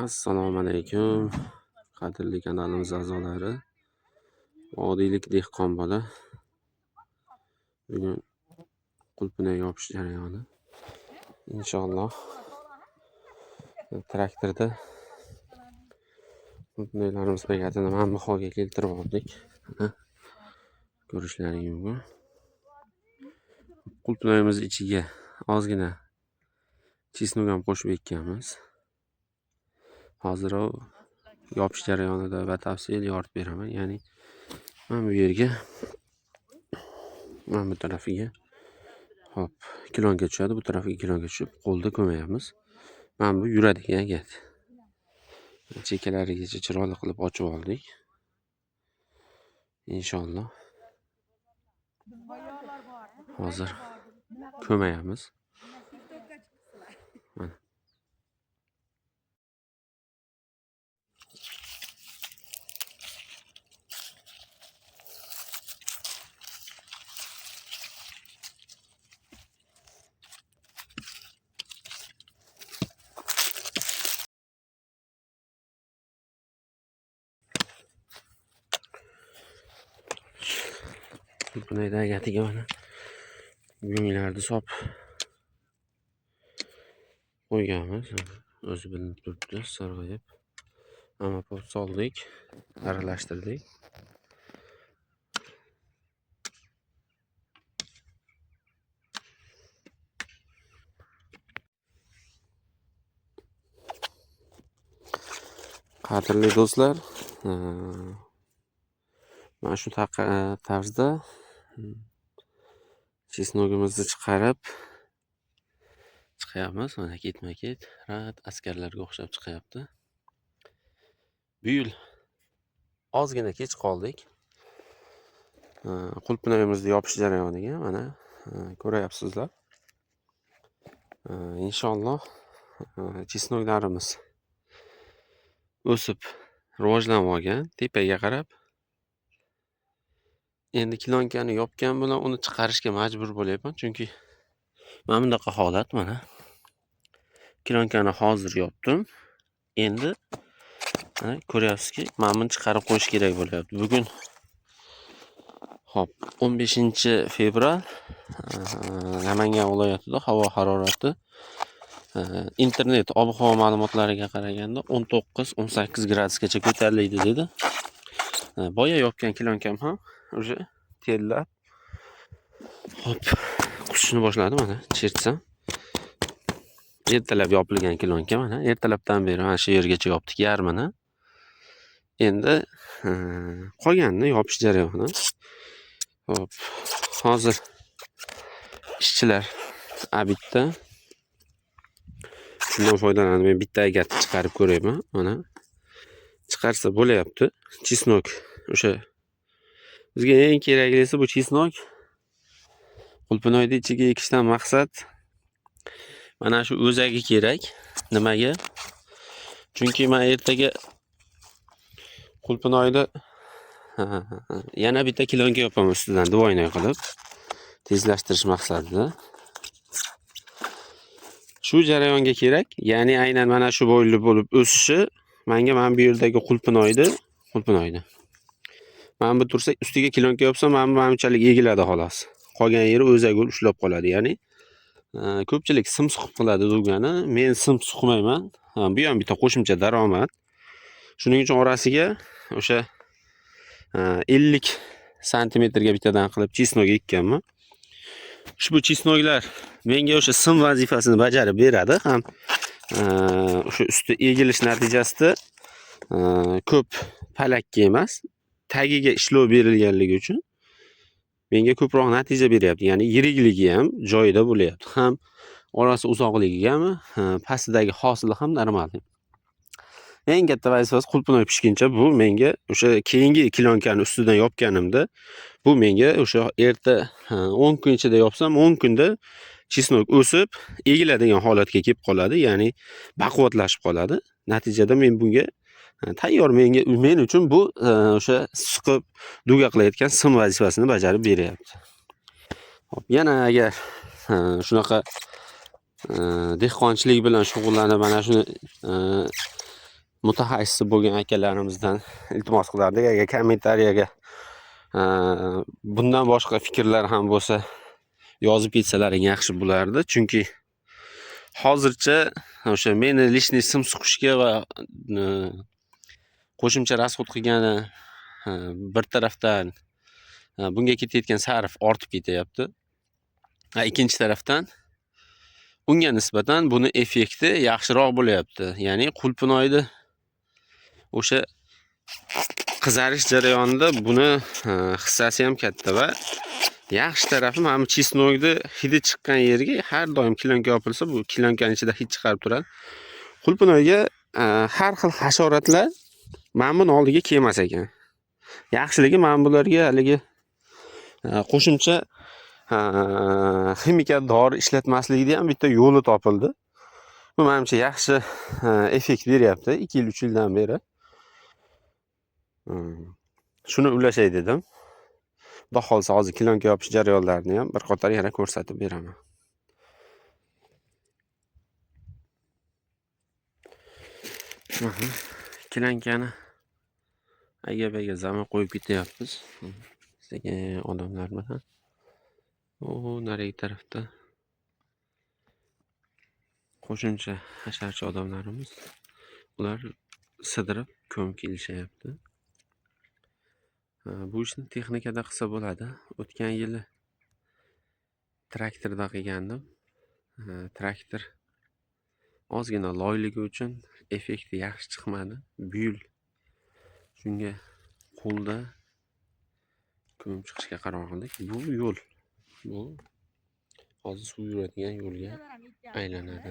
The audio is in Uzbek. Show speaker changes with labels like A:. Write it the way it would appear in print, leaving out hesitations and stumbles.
A: Assalomu alaykum, qadrli kanalimiz a'zolari. Odiylik dehqon bola. Bugun qulpini yopish jarayoni. Inshaalloh traktorda qulpinlarimiz paketini mana holga keltirib oldik. Ko'rishlaring mumkin. Qulpinlarimiz ichiga ozgina chesnok ham qo'shib ekkanmiz. Hozir yopish jarayonida batafsil yoritib beraman. Ya'ni mana bu yerga, mana bu tarafiga hop, kilonga tushadi, bu tarafiga kilonga tushib, qo'lda ko'mayapmiz. Mana bu yuradigan gap. Chekalarigacha chiroyli qilib ochib oldik. Inshaalloh hozir ko'mayapmiz. Mana qulpinayda agatiga mana yunglarni sop qo'yganmiz. O'zi bilinib turibdi, sarg'ayib. Amapop soldik, aralashtirdik. Qadrli do'stlar, mana shu tarzda chesnogimizni chiqarib chiqyapmiz. Mana ketma-ket rad askarlarga o'xshab chiqyapti. Bu yil ozgina kech qoldik. Qulpinayimizni yopish jarayoniga mana ko'ryapsizlar. Inshaalloh chesnoklarimiz o'sib rivojlanib olgan, tepaga qarab. Endi kilonkani yopgan bilan uni chiqarishga majbur bo'lyapman, chunki mana bunaqa holat mana. Kilonkani hozir yopdim. Endi mana ko'ryapsizki, mana buni chiqarib qo'yish kerak bo'lyapti. Bugun hop, 15-fevral Namangan viloyatida havo harorati internet ob-havo ma'lumotlariga qaraganda 19-18 gradusgacha ko'tariladi dedi. Boya yopgan kilonkam ham o'sha terlab hop qusishni boshladi. Mana chertsam. Ertalab yopilgan kilonka mana ertalabdan beri mana shu yergacha yopdik yarmini. Endi qolganini yopish jarayoni. Hop, hozir ishchilar abitda shundan foydalanib men bitta agatni chiqarib ko'rayman. Mana chiqarsa bo'layapti. Chesnok o'sha bizga eng keraklisi bu chesnok. Qulpinoyni ichiga ekishdan maqsad mana shu o'zagi kerak. Nimaga? Chunki men ertaga qulpinoyda yana bitta kilonka yopaman ustidan duvoynoy qilib tezlashtirish maqsadida. Shu jarayonga kerak. Ya'ni aynan mana shu bo'yli bo'lib o'sishi menga mana bu yerdagi qulpinoyni mana bu tursa ustiga kilonka yopsam mana bunchalik egiladi xolos. Qolgan yeri o'zagi ushlab qoladi. Ya'ni ko'pchilik sim suqib qiladi degani, men sim suqmayman. Bu ham bitta qo'shimcha daromad. Shuning uchun orasiga o'sha 50 santimetrga bittadan qilib chesnok ekkanman. Ushbu chesnoklar menga o'sha sim vazifasini bajarib beradi. Ham o'sha usti egilish natijasida ko'p palakka emas, tagiga ishlov berilganligi uchun menga ko'proq natija beryapti. Ya'ni yirikligi ham joyida bo'lyapti. Ham orasi uzoqligiga ham pastidagi hosili ham normal. Eng katta vazifasi qulpinoy pishguncha bu menga o'sha keyingi kilonkani ustidan yopganimda bu menga o'sha erta 10 kun ichida yopsam 10 kunda chesnok o'sib egiladigan holatga kelib qoladi. Ya'ni baquvvatlashib qoladi. Natijada men bunga tayyor, men uchun bu o'sha siqib duga qilayotgan sim vazifasini bajarib beryapti. Hop, yana agar shunaqa dehqonchilik bilan shug'ullanib mana shu mutaxassisi bo'lgan akalarimizdan iltimos qilardik. Agar kommentariyaga bundan boshqa fikrlar ham bo'lsa yozib ketsalar yaxshi bo'lardi. Chunki hozircha o'sha meni lishniy sim suqishga va qo'shimcha rasxod qilgani bir tarafdan bunga ketayotgan sarf ortib ketyapti. Ikkinchi tarafdan unga nisbatan buni effekti yaxshiroq bo'lyapti. Ya'ni qulpinoyni o'sha qizarish jarayonida buni hissasi ham katta va yaxshi tarafi mana bu chesnokni hidi chiqqan yerga har doim kilonka yopilsa bu kilonkaning ichida hid chiqarib turadi. Qulpinoyga har xil hasharotlar mana buni oldiga kelmas ekan. Yaxshiligi mana bularga haligi qo'shimcha ximika dori ishlatmaslikda ham bitta yo'li topildi. Bu menimcha yaxshi effekt beryapti 2 yil 3 yildan beri. Shuni ulashay dedim. Xudo xolsa hozir kilonka yopish jarayonlarini ham bir qator yana ko'rsatib beraman. Kilonkani ayga-bayga zama qo'yib ketyapmiz. Sekin odamlar bilan. Narigi tarafda qo'shimcha hasharchi odamlarimiz. Ular sidirib ko'mib kelishyapti. Bu ishni texnikada qilsa bo'ladi. O'tgan yili traktorda qilgandim. Traktor ozgina loyligi uchun effekti yaxshi chiqmadi. Bu yil shunga qo'lda ko'mib chiqishga qaror qildik. Bu yo'l. Bu hozir suv yuradigan yo'lga aylanadi.